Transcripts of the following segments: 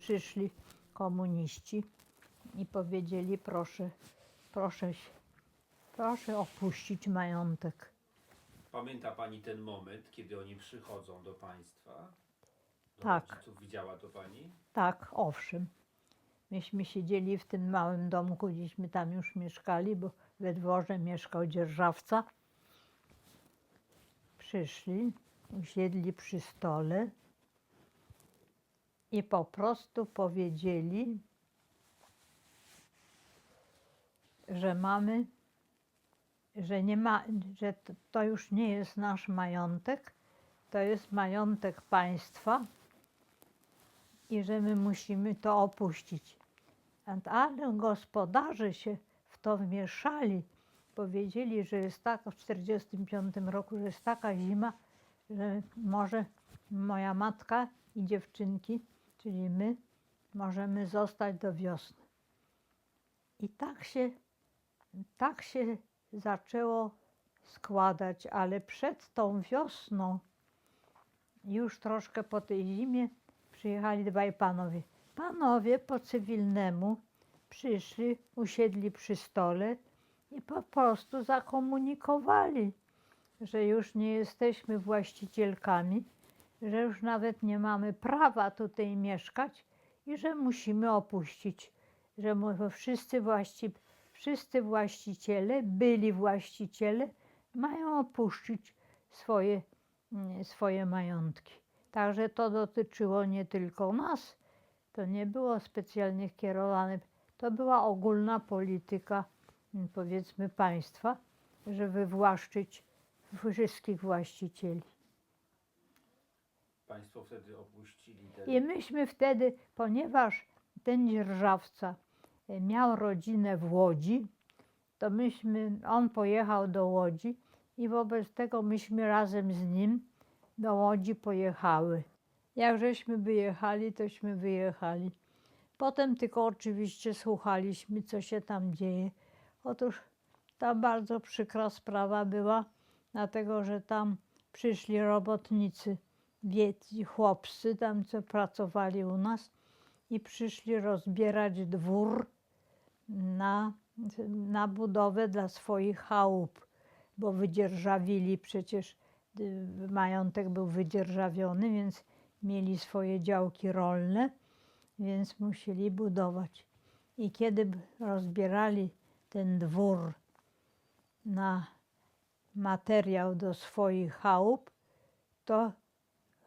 przyszli komuniści i powiedzieli: proszę, proszę, proszę opuścić majątek. Pamięta pani ten moment, kiedy oni przychodzą do państwa? Do Tak. rodziców? Widziała to pani? Tak, owszem. Myśmy siedzieli w tym małym domku, gdzieśmy tam już mieszkali, bo we dworze mieszkał dzierżawca. Przyszli, usiedli przy stole i po prostu powiedzieli, że mamy, że nie ma, że to już nie jest nasz majątek, to jest majątek państwa i że my musimy to opuścić. Ale gospodarze się w to wmieszali. Powiedzieli, że jest taka w 1945 roku, że jest taka zima, że może moja matka i dziewczynki, czyli my, możemy zostać do wiosny. I tak się zaczęło składać, ale przed tą wiosną, już troszkę po tej zimie, przyjechali dwaj panowie. Panowie po cywilnemu przyszli, usiedli przy stole i po prostu zakomunikowali, że już nie jesteśmy właścicielkami, że już nawet nie mamy prawa tutaj mieszkać i że musimy opuścić, że wszyscy właściciele, byli właściciele, mają opuścić swoje majątki. Także to dotyczyło nie tylko nas, to nie było specjalnie kierowane, to była ogólna polityka, powiedzmy, państwa, żeby wywłaszczyć wszystkich właścicieli. Państwo wtedy opuścili ten... I myśmy wtedy, ponieważ ten dzierżawca miał rodzinę w Łodzi, to on pojechał do Łodzi i wobec tego myśmy razem z nim do Łodzi pojechały. Jak żeśmy wyjechali, tośmy wyjechali. Potem tylko oczywiście słuchaliśmy, co się tam dzieje. Otóż ta bardzo przykra sprawa była, dlatego że tam przyszli robotnicy, biedni chłopcy, tam co pracowali u nas i przyszli rozbierać dwór na budowę dla swoich chałup, bo wydzierżawili przecież, majątek był wydzierżawiony, więc mieli swoje działki rolne, więc musieli budować. I kiedy rozbierali ten dwór na materiał do swoich chałup, to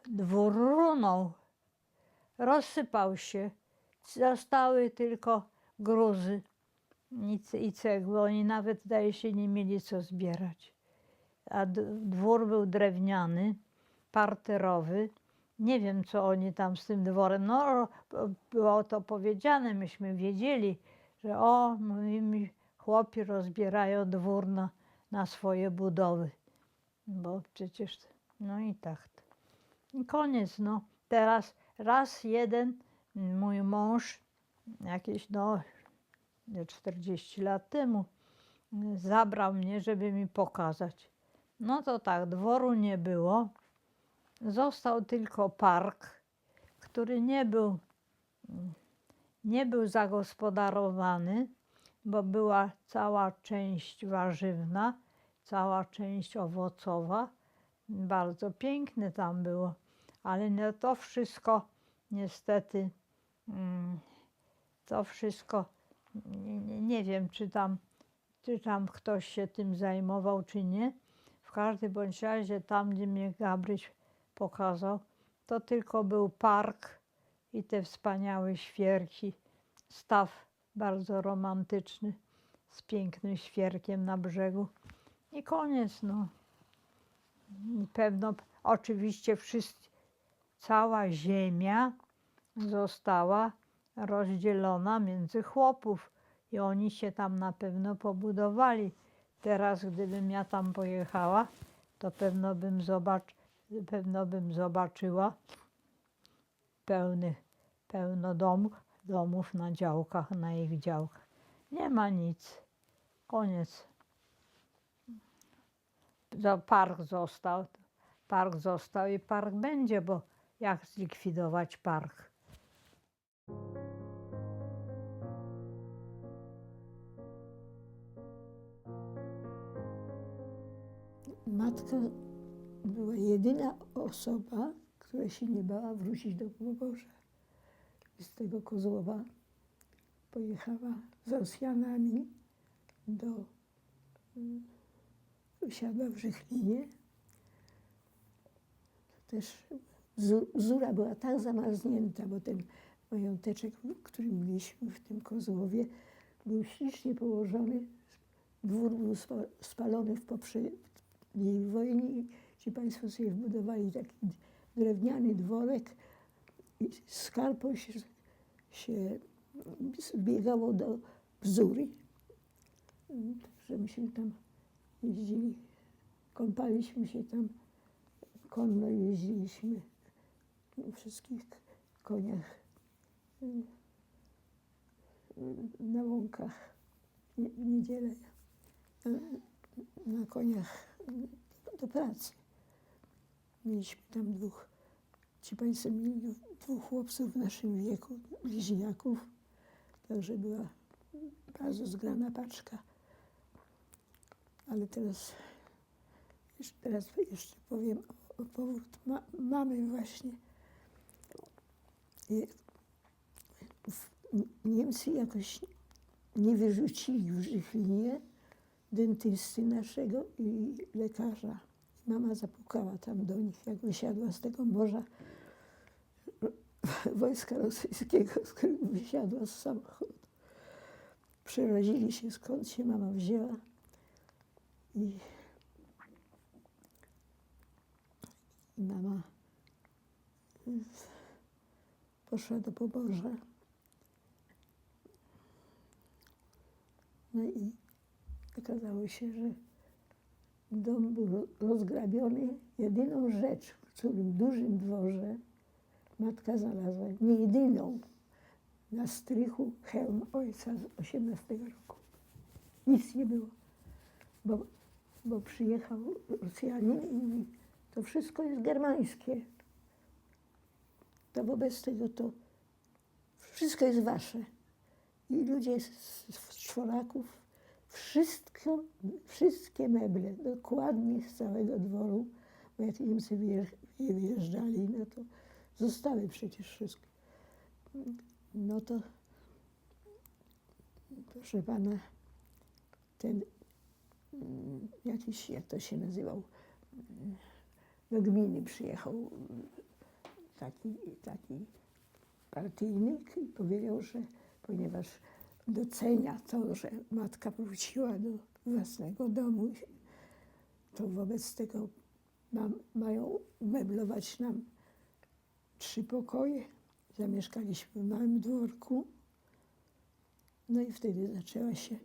dwór runął, rozsypał się. Zostały tylko gruzy i cegły. Oni nawet, zdaje się, nie mieli co zbierać. A dwór był drewniany, parterowy. Nie wiem, co oni tam z tym dworem. No, było to powiedziane, myśmy wiedzieli, że chłopi rozbierają dwór na swoje budowy. Bo przecież, no i tak. I koniec, no. Teraz raz jeden, mój mąż, jakieś 40 lat temu, zabrał mnie, żeby mi pokazać. No to tak, dworu nie było. Został tylko park, który nie był zagospodarowany, bo była cała część warzywna, cała część owocowa. Bardzo piękne tam było, ale no to wszystko niestety, to wszystko, nie wiem, czy tam ktoś się tym zajmował, czy nie. W każdym bądź razie tam, gdzie mnie Gabryś pokazał, to tylko był park i te wspaniałe świerki, staw bardzo romantyczny z pięknym świerkiem na brzegu i koniec, no. Pewno, oczywiście cała ziemia została rozdzielona między chłopów i oni się tam na pewno pobudowali. Teraz, gdybym ja tam pojechała, to pewno bym zobaczyła pełno domów na działkach, na ich działkach. Nie ma nic. Koniec. Park został i park będzie, bo jak zlikwidować park? Matka była jedyna osoba, która się nie bała wrócić do Poboża. Z tego Kozłowa pojechała z Rosjanami do osiadła w Żychlinie. Też Zura była tak zamarznięta, bo ten mająteczek, w którym byliśmy w tym Kozłowie, był ślicznie położony. Dwór był spalony w poprzedniej wojnie i ci państwo sobie wbudowali taki drewniany dworek i skarpą się zbiegało do Bzury. Także myśmy tam jeździli, kąpaliśmy się tam, konno jeździliśmy na wszystkich koniach na łąkach w niedzielę, na koniach do pracy. Mieliśmy tam ci państwo mieli dwóch chłopców w naszym wieku, bliźniaków, także była bardzo zgrana paczka. Ale teraz jeszcze powiem o powrót mamy właśnie. Niemcy jakoś nie wyrzucili w Żychlinie dentysty naszego i lekarza. Mama zapukała tam do nich, jak wysiadła z tego morza wojska rosyjskiego, z którego wysiadła z samochodu. Przerazili się, skąd się mama wzięła i mama poszła do Poboża. No i okazało się, że dom był rozgrabiony. Jedyną rzecz, w którym dużym dworze matka znalazła, nie jedyną, na strychu hełm ojca z 18 roku. Nic nie było, bo przyjechał Rosjanin i mówi, to wszystko jest germańskie. To wobec tego to wszystko jest wasze. I ludzie z czworaków, wszystkie meble, dokładnie z całego dworu, bo jak Niemcy wyjeżdżali, no to zostały przecież wszystkie. No to, proszę pana, ten jakiś, jak to się nazywał, do gminy przyjechał taki partyjnik i powiedział, że ponieważ docenia to, że matka wróciła do własnego domu, to wobec tego mają umeblować nam 3 pokoje. Zamieszkaliśmy w małym dworku. No i wtedy zaczęła się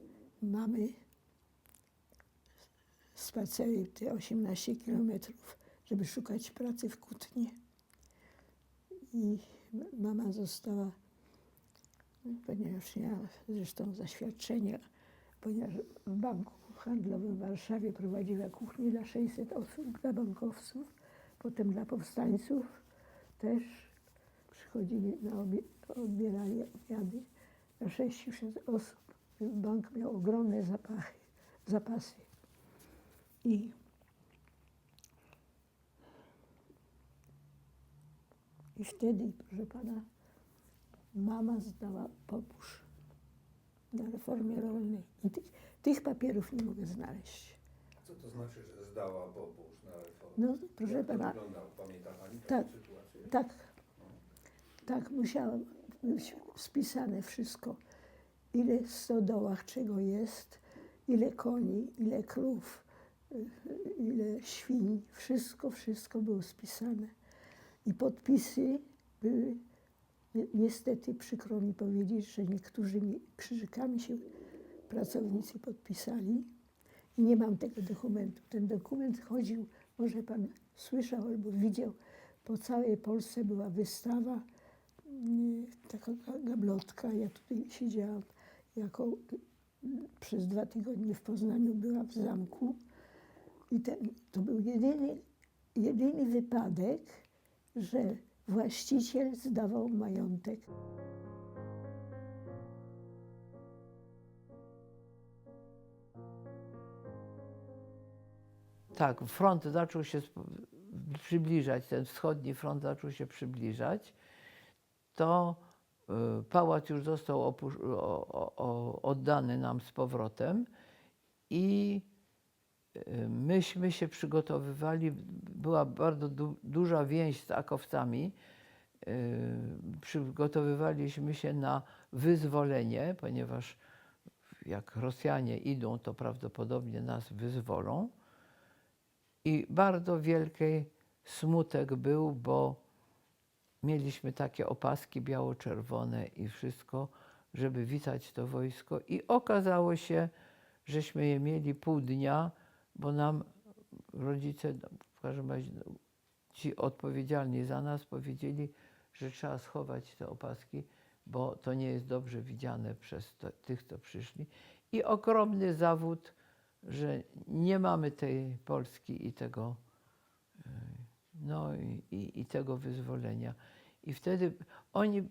mamy spacery te 18 kilometrów, żeby szukać pracy w Kutnie. I mama została, ponieważ miała zresztą zaświadczenie, ponieważ w banku handlowym w Warszawie prowadziła kuchnię dla 600 osób, dla bankowców, potem dla powstańców też przychodzili, odbierali obiady dla 600 osób. Bank miał ogromne zapasy. I wtedy, proszę pana, mama zdała popusz na reformie rolnej. I tych papierów nie mogę znaleźć. Co to znaczy, że zdała popusz na reformę? No, proszę Jak to pana, wyglądało? Pamięta pani taką tak, sytuację? tak, musiało być spisane wszystko. Ile w stodołach czego jest, ile koni, ile krów, ile świń. Wszystko było spisane. I podpisy były, niestety przykro mi powiedzieć, że niektórymi krzyżykami się pracownicy podpisali. I nie mam tego dokumentu. Ten dokument chodził, może pan słyszał albo widział, po całej Polsce była wystawa, taka gablotka. Ja tutaj siedziałam przez 2 tygodnie w Poznaniu, byłam w zamku. I to był jedyny wypadek, że właściciel zdawał majątek. Tak, front zaczął się przybliżać, ten wschodni front zaczął się przybliżać, to pałac już został oddany nam z powrotem i myśmy się przygotowywali, była bardzo duża więź z akowcami, przygotowywaliśmy się na wyzwolenie, ponieważ jak Rosjanie idą, to prawdopodobnie nas wyzwolą. I bardzo wielki smutek był, bo mieliśmy takie opaski biało-czerwone i wszystko, żeby witać to wojsko. I okazało się, żeśmy je mieli pół dnia, bo nam rodzice, w każdym razie ci odpowiedzialni za nas, powiedzieli, że trzeba schować te opaski, bo to nie jest dobrze widziane przez tych, co przyszli. I ogromny zawód, że nie mamy tej Polski i tego, no i tego wyzwolenia. I wtedy oni,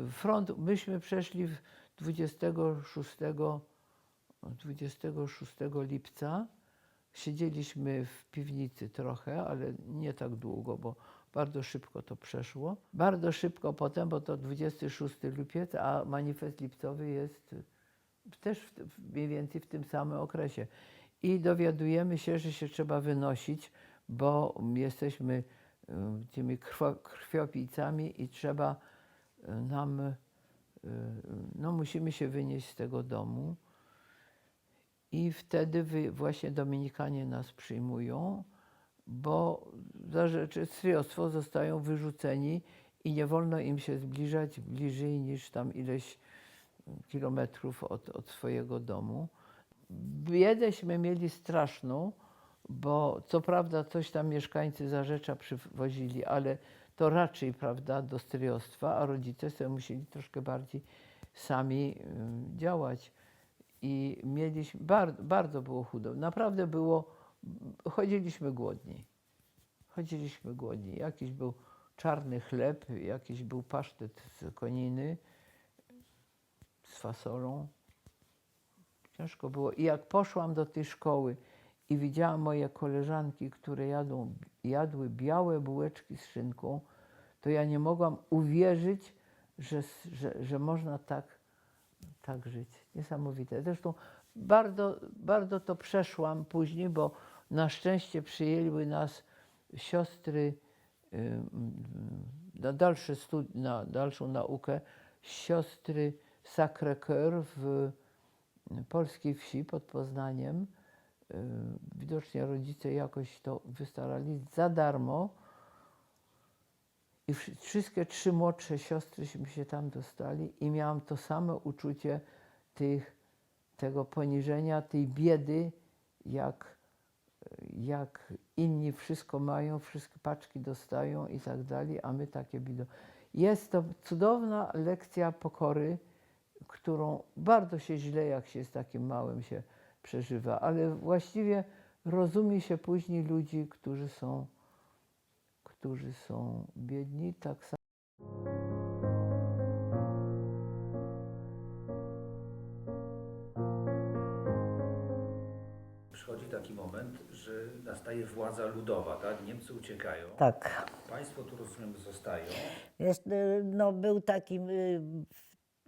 front, myśmy przeszli 26 lipca. Siedzieliśmy w piwnicy trochę, ale nie tak długo, bo bardzo szybko to przeszło. Bardzo szybko potem, bo to 26 lipiec, a manifest lipcowy jest też mniej więcej w tym samym okresie. I dowiadujemy się, że się trzeba wynosić, bo jesteśmy tymi krwiopijcami i trzeba nam, no musimy się wynieść z tego domu. I wtedy właśnie Dominikanie nas przyjmują, bo za rzeczywistwo zostają wyrzuceni i nie wolno im się zbliżać bliżej niż tam ileś kilometrów od swojego domu. Biedeśmy mieli straszną, bo co prawda coś tam mieszkańcy Zarzecza przywozili, ale to raczej, prawda, do stryjostwa, a rodzice sobie musieli troszkę bardziej sami działać. I mieliśmy, bardzo było chudo. Naprawdę było, chodziliśmy głodni. Chodziliśmy głodni. Jakiś był czarny chleb, jakiś był pasztet z koniny, z fasolą. Ciężko było. I jak poszłam do tej szkoły i widziałam moje koleżanki, które jadły białe bułeczki z szynką, to ja nie mogłam uwierzyć, że można tak żyć. Niesamowite. Zresztą bardzo to przeszłam później, bo na szczęście przyjęły nas siostry na dalszą naukę, siostry Sacré-Cœur w polskiej wsi pod Poznaniem. Widocznie rodzice jakoś to wystarali za darmo. I wszystkie 3 młodsze siostryśmy się tam dostali i miałam to samo uczucie tego poniżenia, tej biedy, jak inni wszystko mają, wszystkie paczki dostają i tak dalej, a my takie bido. Jest to cudowna lekcja pokory, którą bardzo się źle, jak się z takim małym się przeżywa, ale właściwie rozumie się później ludzi, którzy są biedni, tak samo. Przychodzi taki moment, że nastaje władza ludowa, tak? Niemcy uciekają. Tak. Państwo tu, rozumiem, zostają. Jest, no, był taki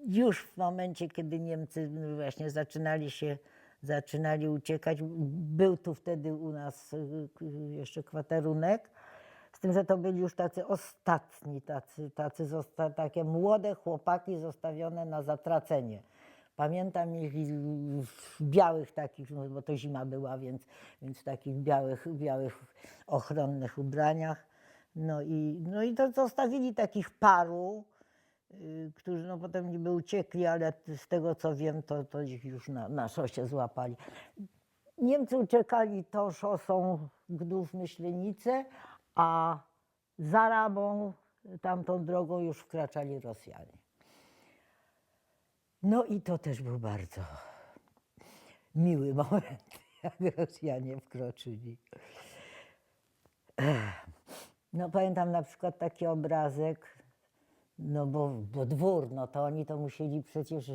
już w momencie, kiedy Niemcy właśnie zaczynali uciekać. Był tu wtedy u nas jeszcze kwaterunek. Z tym, że to byli już tacy ostatni, takie młode chłopaki zostawione na zatracenie. Pamiętam ich w białych takich, no bo to zima była, więc w takich białych ochronnych ubraniach. No i to zostawili takich paru, którzy no potem niby uciekli, ale z tego co wiem, to ich już na szosie złapali. Niemcy uciekali to szosą Gdów-Myślenice, a za Rabą tamtą drogą już wkraczali Rosjanie. No i to też był bardzo miły moment, jak Rosjanie wkroczyli. No pamiętam na przykład taki obrazek, no bo dwór, no to oni to musieli przecież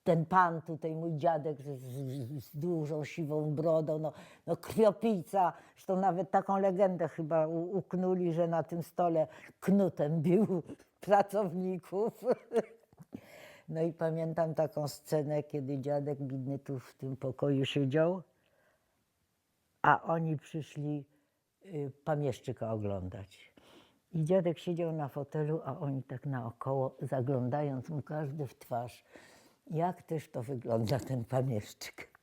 ten pan tutaj, mój dziadek z dużą siwą brodą, no krwiopijca. Zresztą nawet taką legendę chyba uknuli, że na tym stole knutem bił pracowników. No i pamiętam taką scenę, kiedy dziadek biedny tu w tym pokoju siedział, a oni przyszli pamieszczyka oglądać. I dziadek siedział na fotelu, a oni tak naokoło, zaglądając mu każdy w twarz. Jak też to wygląda, ten pamieszczyk.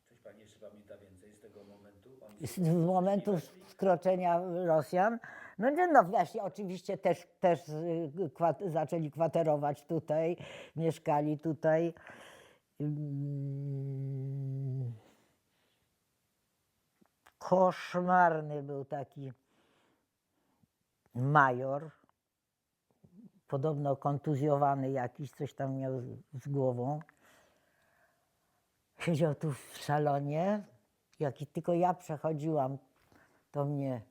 Coś pani jeszcze pamięta więcej z tego momentu? Z momentu wkroczenia Rosjan. No właśnie, oczywiście też zaczęli kwaterować tutaj, mieszkali tutaj. Koszmarny był taki major, podobno kontuzjowany jakiś, coś tam miał z głową. Siedział tu w salonie, jak tylko ja przechodziłam, to mnie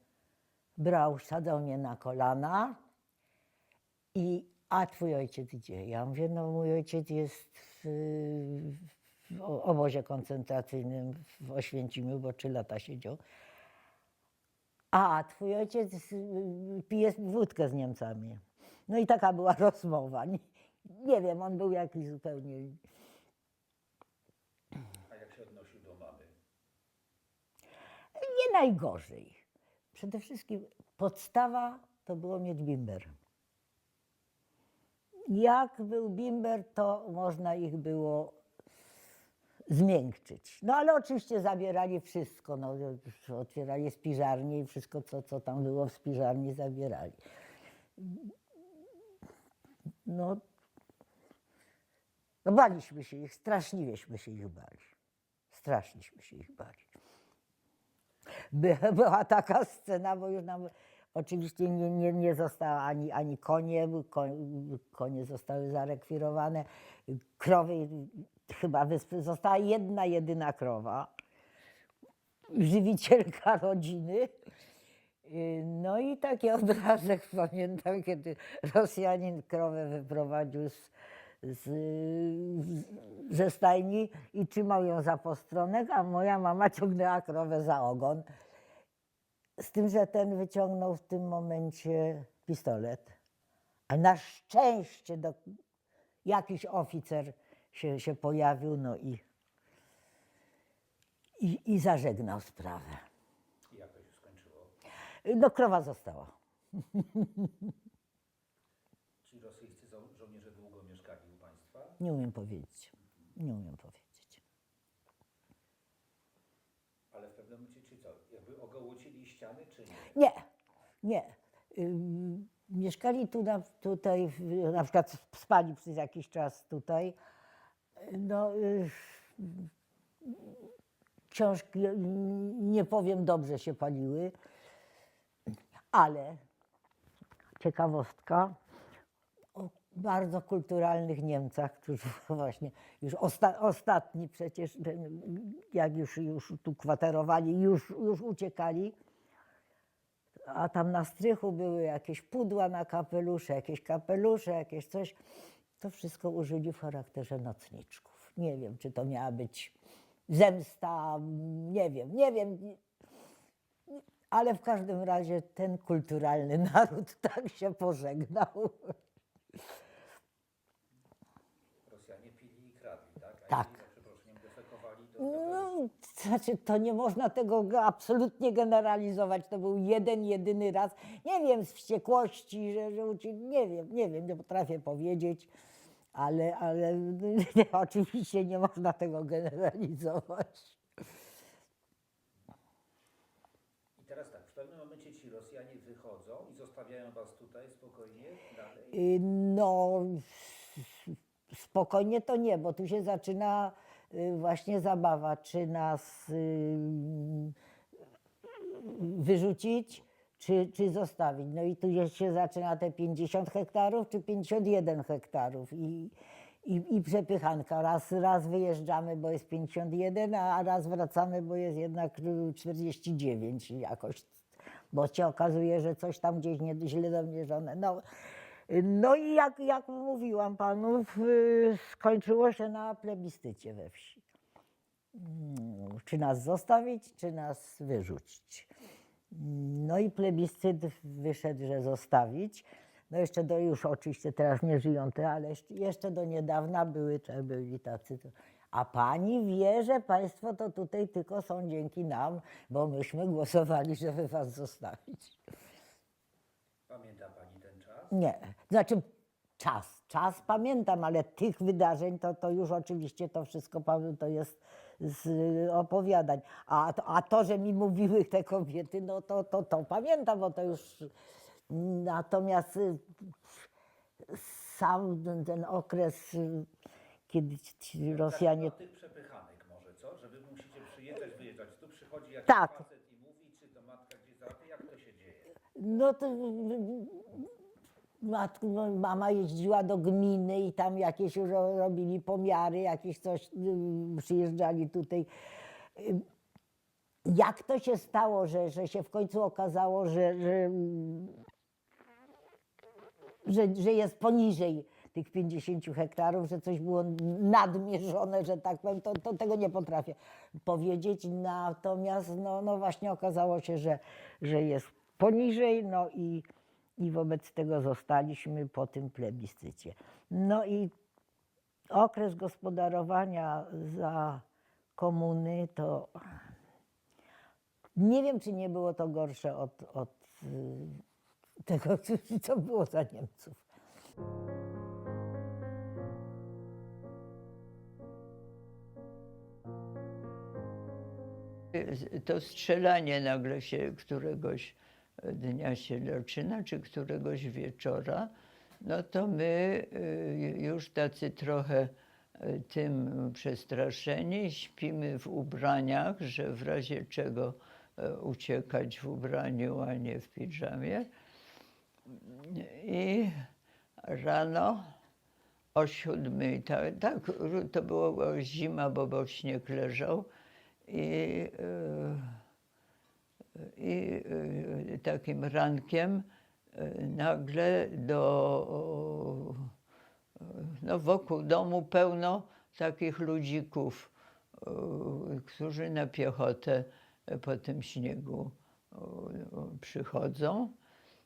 brał, sadzał mnie na kolana a twój ojciec gdzie? Ja mówię, no mój ojciec jest w obozie koncentracyjnym w Oświęcimiu, bo 3 lata siedział. A twój ojciec pije wódkę z Niemcami. No i taka była rozmowa. Nie wiem, on był jakiś zupełnie... A jak się odnosił do mamy? Nie najgorzej. Przede wszystkim podstawa to było mieć bimber. Jak był bimber, to można ich było zmiękczyć. No ale oczywiście zabierali wszystko. No, otwierali spiżarnię i wszystko, co tam było w spiżarni, zabierali. No baliśmy się ich, straszliwieśmy się ich bali. Straszliśmy się ich bali. Była taka scena, bo już nam oczywiście nie została ani konie zostały zarekwirowane, krowy, chyba została jedna, jedyna krowa, żywicielka rodziny. No i taki obrazek pamiętam, kiedy Rosjanin krowę wyprowadził ze stajni i trzymał ją za postronek, a moja mama ciągnęła krowę za ogon. Z tym, że ten wyciągnął w tym momencie pistolet. A na szczęście jakiś oficer się pojawił, no i zażegnał sprawę. I jak to się skończyło? No krowa została. Ci rosyjscy żołnierze długo mieszkali u państwa? Nie umiem powiedzieć. Nie umiem powiedzieć. Ale w pewnym momencie, czy co? Jakby ogołocili ściany, czy nie? Nie, nie. Mieszkali tutaj, na przykład spali przez jakiś czas tutaj. No, książki, nie powiem, dobrze się paliły, ale ciekawostka o bardzo kulturalnych Niemcach, którzy właśnie już ostatni przecież, jak już tu kwaterowali, już uciekali. A tam na strychu były jakieś pudła na kapelusze, jakieś coś. To wszystko użyli w charakterze nocniczków. Nie wiem, czy to miała być zemsta, nie wiem. Ale w każdym razie ten kulturalny naród tak się pożegnał. Rosjanie pili i kradli, tak? A Tak. jeżeli, za przeproszeniem, defekowali do No, znaczy, to nie można tego absolutnie generalizować. To był jedyny raz. Nie wiem, z wściekłości, że nie wiem, nie potrafię powiedzieć, ale oczywiście nie można tego generalizować. I teraz tak, w pewnym momencie ci Rosjanie wychodzą i zostawiają was tutaj spokojnie dalej? No, spokojnie to nie, bo tu się zaczyna właśnie zabawa, czy nas wyrzucić, czy zostawić. No i tu się zaczyna te 50 hektarów, czy 51 hektarów i przepychanka. Raz wyjeżdżamy, bo jest 51, a raz wracamy, bo jest jednak 49 jakoś. Bo się okazuje, że coś tam gdzieś źle domierzone. No, No i jak mówiłam panu, skończyło się na plebiscycie we wsi. Czy nas zostawić, czy nas wyrzucić. No i plebiscyt wyszedł, że zostawić. No jeszcze już oczywiście teraz nie żyją te, ale jeszcze do niedawna byli tacy. A pani wie, że państwo to tutaj tylko są dzięki nam, bo myśmy głosowali, żeby was zostawić. Pamięta pani ten czas? Nie, znaczy czas pamiętam, ale tych wydarzeń to już oczywiście to wszystko to jest z opowiadań. A to, że mi mówiły te kobiety, no to pamiętam, bo to już... Natomiast sam ten okres, kiedy ci Rosjanie... O tych przepychanek może, co? Że wy musicie przyjeżdżać, wyjeżdżać. Tu przychodzi jakiś Tak. facet i mówi, czy to matka gdzieś załatwi, jak to się dzieje? No to mama jeździła do gminy i tam jakieś już robili pomiary, jakieś coś, przyjeżdżali tutaj. Jak to się stało, że się w końcu okazało, że jest poniżej tych 50 hektarów, że coś było nadmierzone, że tak powiem, to tego nie potrafię powiedzieć. Natomiast no właśnie okazało się, że jest poniżej, no i wobec tego zostaliśmy po tym plebiscycie. No i okres gospodarowania za komuny to nie wiem, czy nie było to gorsze od tego, co było za Niemców. To strzelanie nagle się któregoś dnia się zaczyna, czy któregoś wieczora, no to my już tacy trochę tym przestraszeni śpimy w ubraniach, że w razie czego uciekać w ubraniu, a nie w piżamie. I rano o 7:00, tak, to było zima, bo śnieg leżał i takim rankiem nagle wokół domu pełno takich ludzików, którzy na piechotę po tym śniegu przychodzą.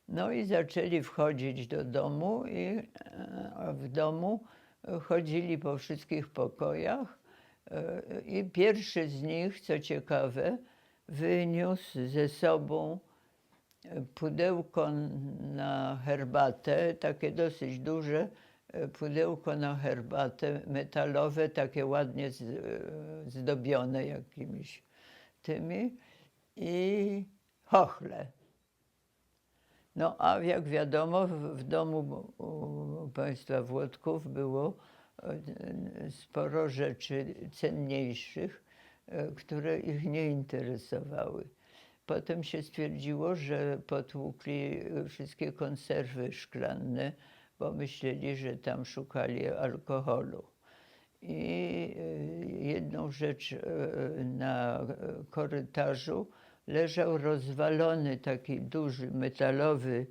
No i zaczęli wchodzić do domu i w domu chodzili po wszystkich pokojach i pierwszy z nich, co ciekawe, wyniósł ze sobą pudełko na herbatę, takie dosyć duże pudełko na herbatę, metalowe, takie ładnie zdobione jakimiś tymi i chochle. No a jak wiadomo, w domu państwa Włodków było sporo rzeczy cenniejszych, które ich nie interesowały. Potem się stwierdziło, że potłukli wszystkie konserwy szklanne, bo myśleli, że tam szukali alkoholu. I jedną rzecz na korytarzu leżał rozwalony taki duży metalowy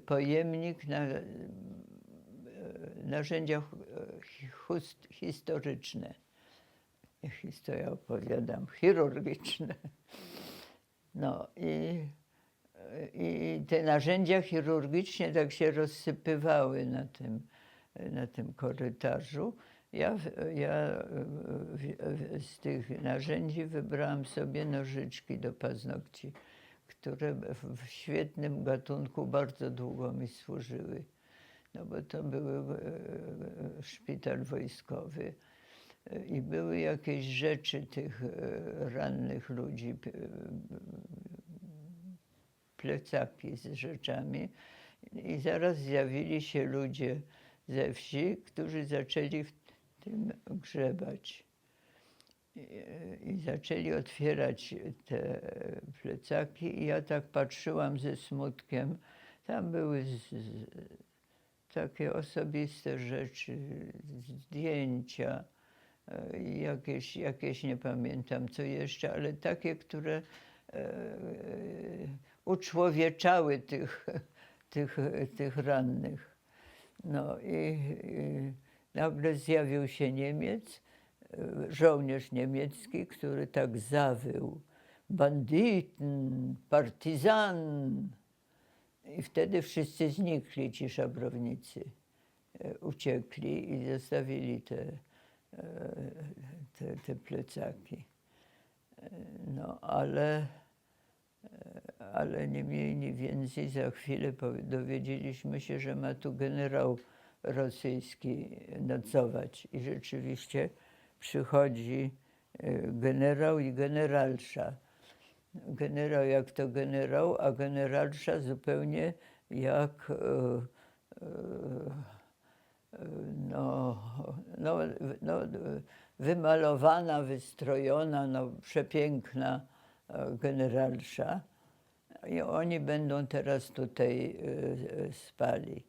pojemnik na narzędzia historyczne. Ja opowiadam, chirurgiczne. No i te narzędzia chirurgiczne tak się rozsypywały na tym korytarzu. Ja z tych narzędzi wybrałam sobie nożyczki do paznokci, które w świetnym gatunku bardzo długo mi służyły. No bo to był szpital wojskowy i były jakieś rzeczy tych rannych ludzi, plecaki z rzeczami i zaraz zjawili się ludzie ze wsi, którzy zaczęli w tym grzebać i zaczęli otwierać te plecaki i ja tak patrzyłam ze smutkiem. Tam były takie osobiste rzeczy, zdjęcia, jakieś nie pamiętam co jeszcze, ale takie, które uczłowieczały tych rannych. No i nagle zjawił się Niemiec, żołnierz niemiecki, który tak zawył: Banditen, partyzan. I wtedy wszyscy znikli, ci szabrownicy. Uciekli i zostawili te plecaki. No ale nie mniej, nie więcej za chwilę dowiedzieliśmy się, że ma tu generał rosyjski nocować. I rzeczywiście przychodzi generał i generalsza. Generał jak to generał, a generalsza zupełnie jak wymalowana, wystrojona, przepiękna generalsza. I oni będą teraz tutaj spali.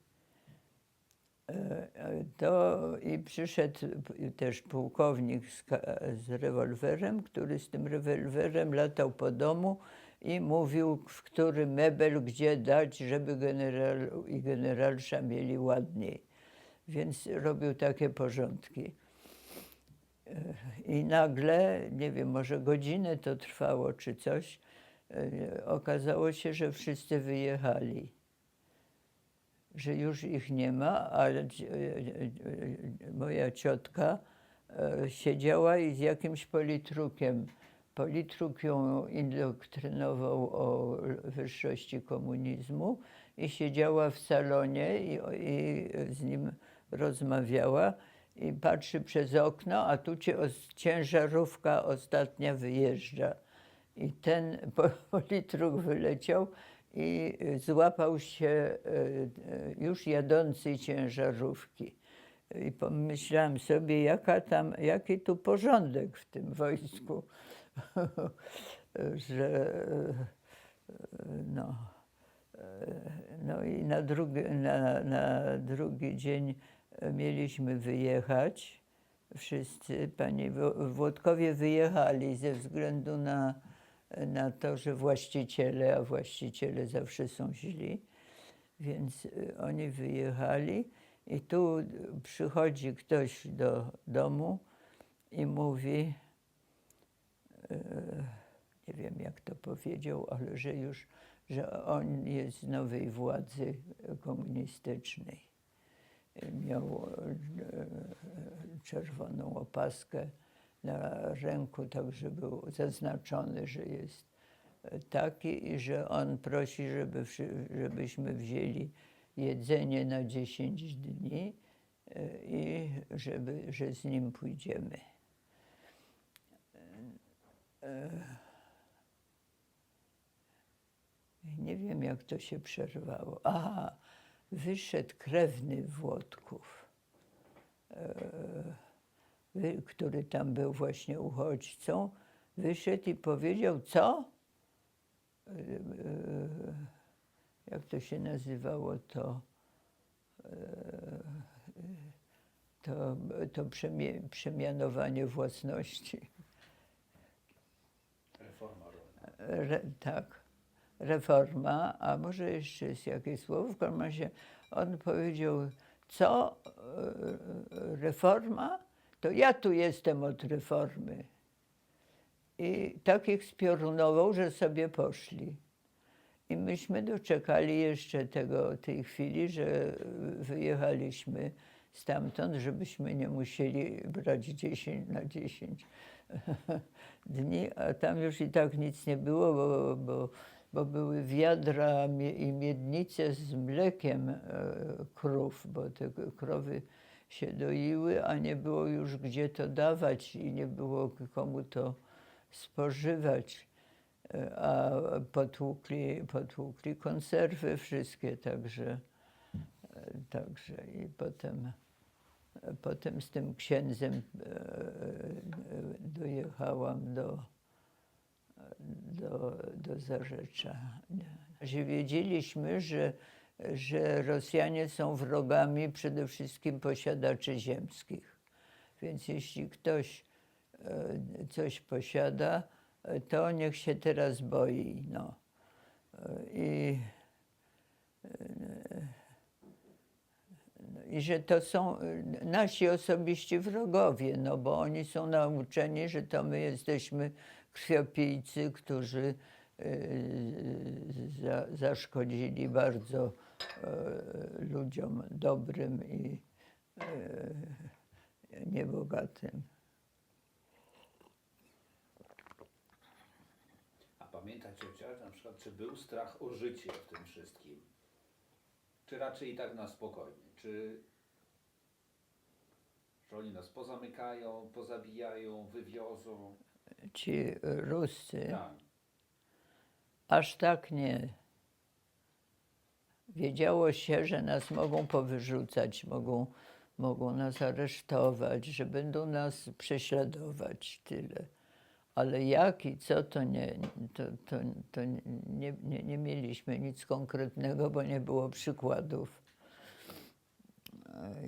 I przyszedł też pułkownik z rewolwerem, który z tym rewolwerem latał po domu i mówił, w który mebel gdzie dać, żeby generał i generalsza mieli ładniej. Więc robił takie porządki. I nagle, nie wiem, może godzinę to trwało czy coś, okazało się, że wszyscy wyjechali. Że już ich nie ma, ale moja ciotka siedziała i z jakimś politrukiem. Politruk ją indoktrynował o wyższości komunizmu i siedziała w salonie i z nim rozmawiała i patrzy przez okno, a tu ciężarówka ostatnia wyjeżdża. I ten politruk wyleciał i złapał się już jadącej ciężarówki. I pomyślałam sobie, jaki tu porządek w tym wojsku, że no i na drugi dzień mieliśmy wyjechać. Wszyscy, panie Włodkowie wyjechali ze względu na to, że właściciele, a właściciele zawsze są źli, więc oni wyjechali i tu przychodzi ktoś do domu i mówi, nie wiem jak to powiedział, ale że on jest z nowej władzy komunistycznej. Miał czerwoną opaskę na ręku, także był zaznaczony, że jest taki i że on prosi, żebyśmy wzięli jedzenie na 10 dni i że z nim pójdziemy. Nie wiem, jak to się przerwało. Aha, wyszedł krewny Włodków, który tam był właśnie uchodźcą, wyszedł i powiedział, co? Jak to się nazywało to przemianowanie własności. Reforma rolna. Tak, reforma, a może jeszcze jest jakieś słowo, w każdym razie on powiedział, co? Reforma? To ja tu jestem od reformy. I tak ich spiorunował, że sobie poszli. I myśmy doczekali jeszcze tej chwili, że wyjechaliśmy stamtąd, żebyśmy nie musieli brać 10 na 10 dni, a tam już i tak nic nie było, bo były wiadra i miednice z mlekiem krów, bo te krowy się doiły, a nie było już gdzie to dawać i nie było komu to spożywać. A potłukli konserwy wszystkie, także i potem z tym księdzem dojechałam do Zarzecza. Wiedzieliśmy, że Rosjanie są wrogami przede wszystkim posiadaczy ziemskich. Więc jeśli ktoś coś posiada, to niech się teraz boi. No. i że to są nasi osobiści wrogowie, no bo oni są nauczeni, że to my jesteśmy krwiopijcy, którzy zaszkodzili bardzo ludziom dobrym i niebogatym. A pamięta ciocia, na przykład, czy był strach o życie w tym wszystkim? Czy raczej i tak na spokojnie? Że oni nas pozamykają, pozabijają, wywiozą? Ci Ruscy, Tak. aż tak nie. Wiedziało się, że nas mogą powyrzucać, mogą nas aresztować, że będą nas prześladować, tyle. Ale jak i co, to nie mieliśmy nic konkretnego, bo nie było przykładów,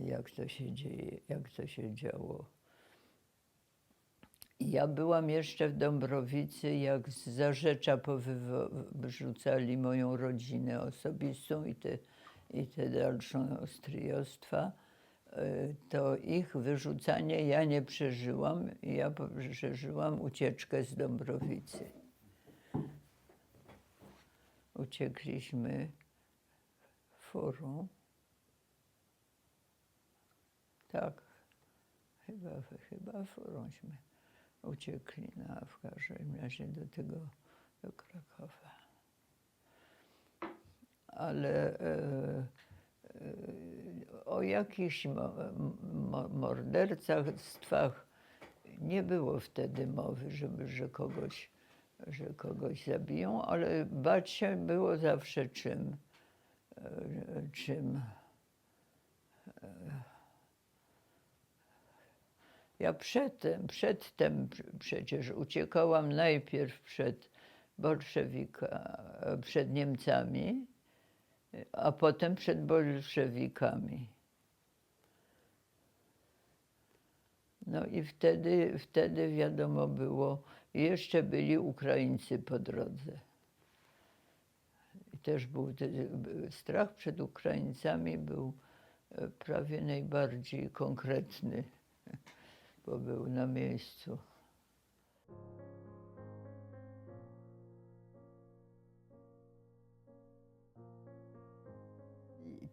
jak to się dzieje, jak to się działo. Ja byłam jeszcze w Dąbrowicy, jak z Zarzecza wyrzucali moją rodzinę osobistą i te dalszą ostryjostwa. To ich wyrzucanie ja nie przeżyłam. Ja przeżyłam ucieczkę z Dąbrowicy. Uciekliśmy furą. Tak, chyba furąśmy uciekli w każdym razie do Krakowa. Ale o jakichś morderstwach nie było wtedy mowy, że kogoś zabiją, ale bać się było zawsze czym. Ja przedtem przecież uciekałam najpierw przed Niemcami, a potem przed bolszewikami. No i wtedy wiadomo było, jeszcze byli Ukraińcy po drodze. I też był strach przed Ukraińcami był prawie najbardziej konkretny, bo był na miejscu.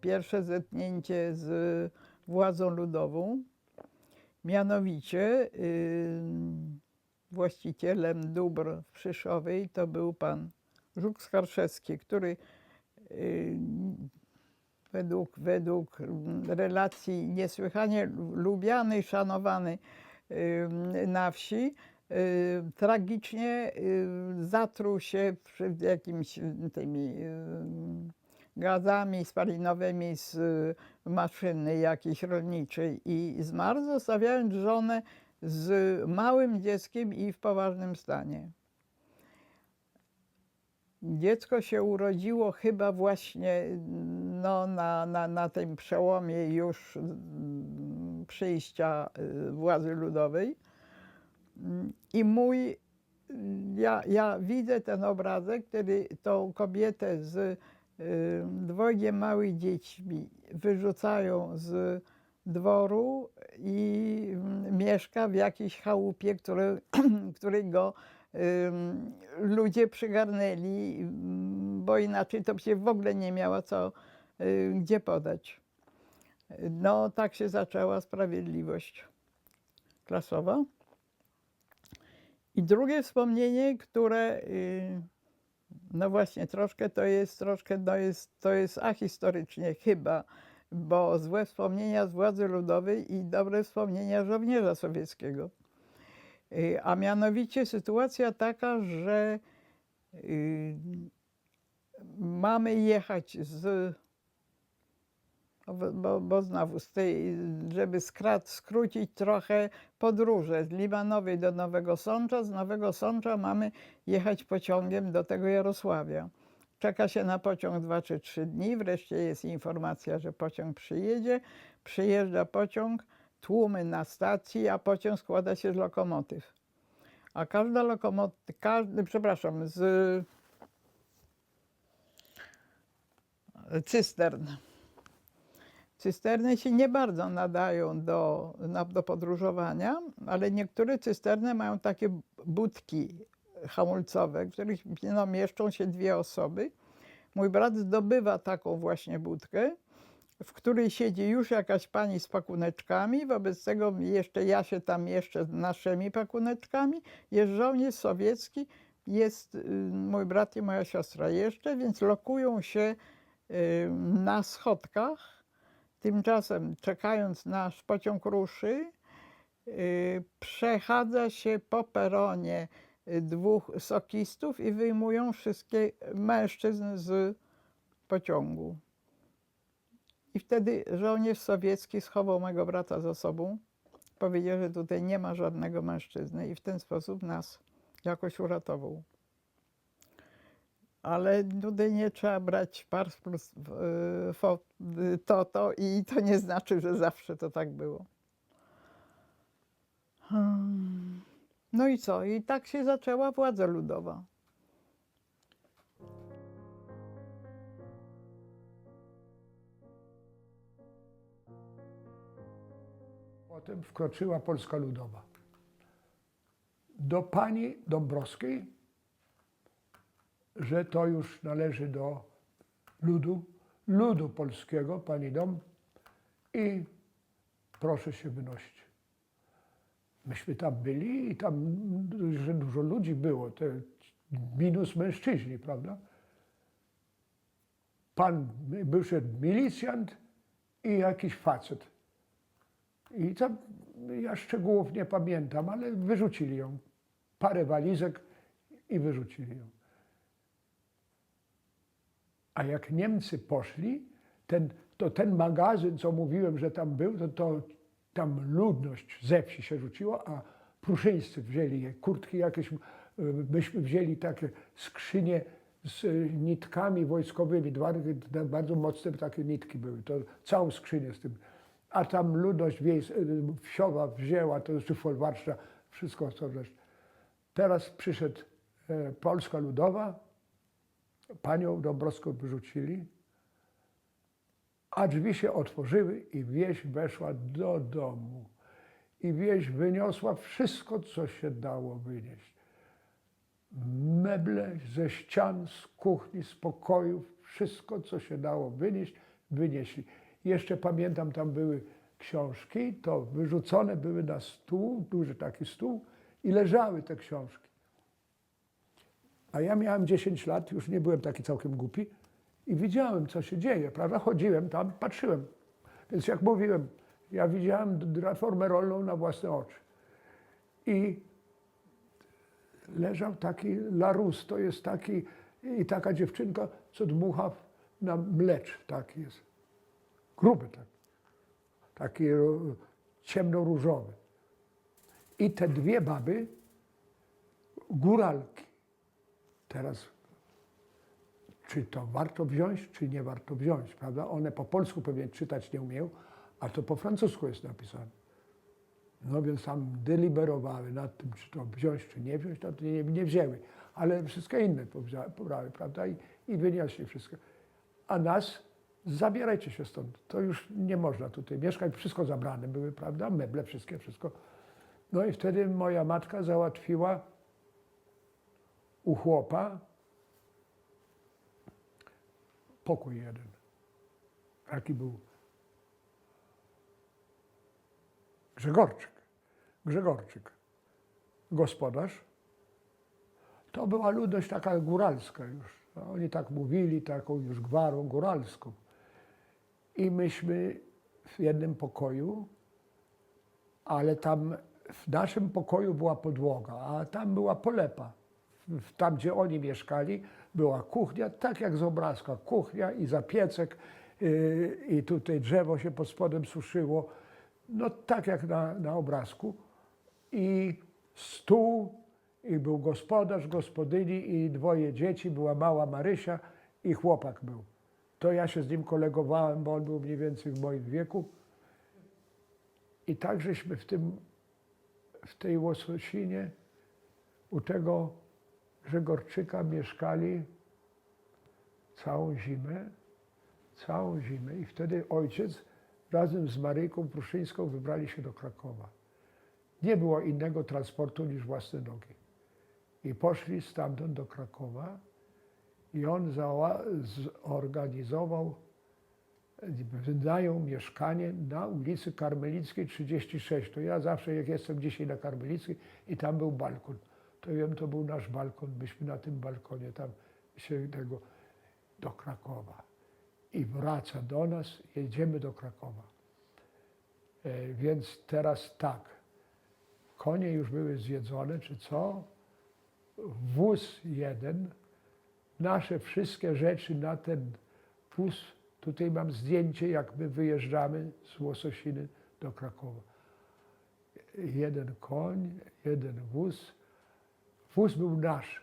Pierwsze zetknięcie z władzą ludową, mianowicie właścicielem dóbr w Przyszowej to był pan Żuk-Skarszewski, który według relacji niesłychanie lubiany i szanowany na wsi, tragicznie zatruł się przed jakimiś tymi gazami spalinowymi z maszyny jakiejś rolniczej i zmarł, zostawiając żonę z małym dzieckiem i w poważnym stanie. Dziecko się urodziło chyba właśnie no, na tym przełomie już przyjścia władzy ludowej. I ja widzę ten obrazek, kiedy tą kobietę z dwojgiem małych dziećmi wyrzucają z dworu i mieszka w jakiejś chałupie, której go ludzie przygarnęli, bo inaczej to się w ogóle nie miała gdzie podać. No tak się zaczęła sprawiedliwość klasowa. I drugie wspomnienie, które no właśnie troszkę to jest ahistorycznie chyba, bo złe wspomnienia z władzy ludowej i dobre wspomnienia żołnierza sowieckiego. A mianowicie sytuacja taka, że mamy jechać bo znowu żeby skrócić trochę podróże z Limanowej do Nowego Sącza. Z Nowego Sącza mamy jechać pociągiem do tego Jarosławia. Czeka się na pociąg 2 czy 3 dni, wreszcie jest informacja, że pociąg przyjedzie. Przyjeżdża pociąg, tłumy na stacji, a pociąg składa się z lokomotyw. A każda z cystern. Cysterny się nie bardzo nadają do podróżowania, ale niektóre cysterny mają takie budki hamulcowe, w których no, mieszczą się 2 osoby. Mój brat zdobywa taką właśnie budkę, w której siedzi już jakaś pani z pakuneczkami, wobec tego jeszcze ja się tam mieszczę z naszymi pakuneczkami, jest żołnierz sowiecki, jest mój brat i moja siostra jeszcze, więc lokują się na schodkach. Tymczasem, czekając nasz pociąg ruszy, przechadza się po peronie 2 sokistów i wyjmują wszystkich mężczyzn z pociągu. I wtedy żołnierz sowiecki schował mego brata za sobą. Powiedział, że tutaj nie ma żadnego mężczyzny i w ten sposób nas jakoś uratował. Ale tutaj nie trzeba brać pars plus to i to nie znaczy, że zawsze to tak było. No i co? I tak się zaczęła władza ludowa. Potem wkroczyła Polska Ludowa. Do pani Dąbrowskiej, że to już należy do ludu polskiego, pani Dom, i proszę się wynosić. Myśmy tam byli i tam że dużo ludzi było, minus mężczyźni, prawda? Wyszedł milicjant i jakiś facet. I tam, ja szczegółów nie pamiętam, ale wyrzucili ją. Parę walizek i wyrzucili ją. A jak Niemcy poszli, ten magazyn, co mówiłem, że tam był, to tam ludność ze wsi się rzuciła, a pruszyńscy wzięli je, kurtki jakieś, myśmy wzięli takie skrzynie z nitkami wojskowymi, bardzo mocne takie nitki były, to całą skrzynię z tym. A tam ludność wsiowa wzięła, to jeszcze folwarczna, wszystko co reszta. Teraz przyszedł Polska Ludowa, panią Dąbrowską wyrzucili, a drzwi się otworzyły i wieś weszła do domu. I wieś wyniosła wszystko, co się dało wynieść. Meble ze ścian, z kuchni, z pokojów, wszystko, co się dało wynieść, wynieśli. Jeszcze pamiętam, tam były książki, to wyrzucone były na stół, duży taki stół i leżały te książki. A ja miałem 10 lat, już nie byłem taki całkiem głupi i widziałem, co się dzieje, prawda? Chodziłem tam, patrzyłem. Więc jak mówiłem, ja widziałem reformę rolną na własne oczy. I leżał taki Larus, to jest taki, i taka dziewczynka, co dmucha na mlecz, taki jest. Gruby taki ciemnoróżowy. I te 2 baby, góralki. Teraz, czy to warto wziąć, czy nie warto wziąć, prawda? One po polsku pewnie czytać nie umieją, a to po francusku jest napisane. No więc tam deliberowały nad tym, czy to wziąć, czy nie wziąć, to nie wzięły. Ale wszystkie inne pobrały, prawda? I wynieśli wszystko. A nas zabierajcie się stąd. To już nie można tutaj mieszkać. Wszystko zabrane były, prawda? Meble, wszystko. No i wtedy moja matka załatwiła u chłopa pokój jeden. Taki był Grzegorczyk, gospodarz. To była ludność taka góralska już. No, oni tak mówili, taką już gwarą góralską. I myśmy w jednym pokoju, ale tam w naszym pokoju była podłoga, a tam była polepa. Tam, gdzie oni mieszkali, była kuchnia, tak jak z obrazka. Kuchnia i zapiecek, i tutaj drzewo się pod spodem suszyło. No tak jak na obrazku. I stół, i był gospodarz, gospodyni i 2 dzieci. Była mała Marysia i chłopak był. To ja się z nim kolegowałem, bo on był mniej więcej w moim wieku. I tak żeśmy w tej Łososinie u tego Grzegorczyka mieszkali całą zimę. I wtedy ojciec razem z Maryjką Pruszyńską wybrali się do Krakowa. Nie było innego transportu niż własne nogi. I poszli stamtąd do Krakowa i on zorganizował, wydają mieszkanie na ulicy Karmelickiej 36. To ja zawsze, jak jestem dzisiaj na Karmelickiej i tam był balkon, to wiem, to był nasz balkon, myśmy na tym balkonie tam się do Krakowa. I wraca do nas, jedziemy do Krakowa. Więc teraz tak, konie już były zjedzone, czy co? Wóz jeden, nasze wszystkie rzeczy na ten wóz, tutaj mam zdjęcie, jak my wyjeżdżamy z Łososiny do Krakowa. Jeden koń, jeden wóz. Wóz był nasz.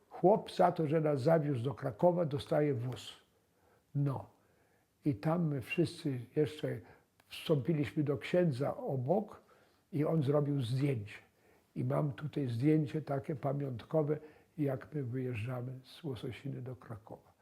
Chłop za to, że nas zawiózł do Krakowa, dostaje wóz. No. I tam my wszyscy jeszcze wstąpiliśmy do księdza obok i on zrobił zdjęcie. I mam tutaj zdjęcie takie pamiątkowe, jak my wyjeżdżamy z Łososiny do Krakowa.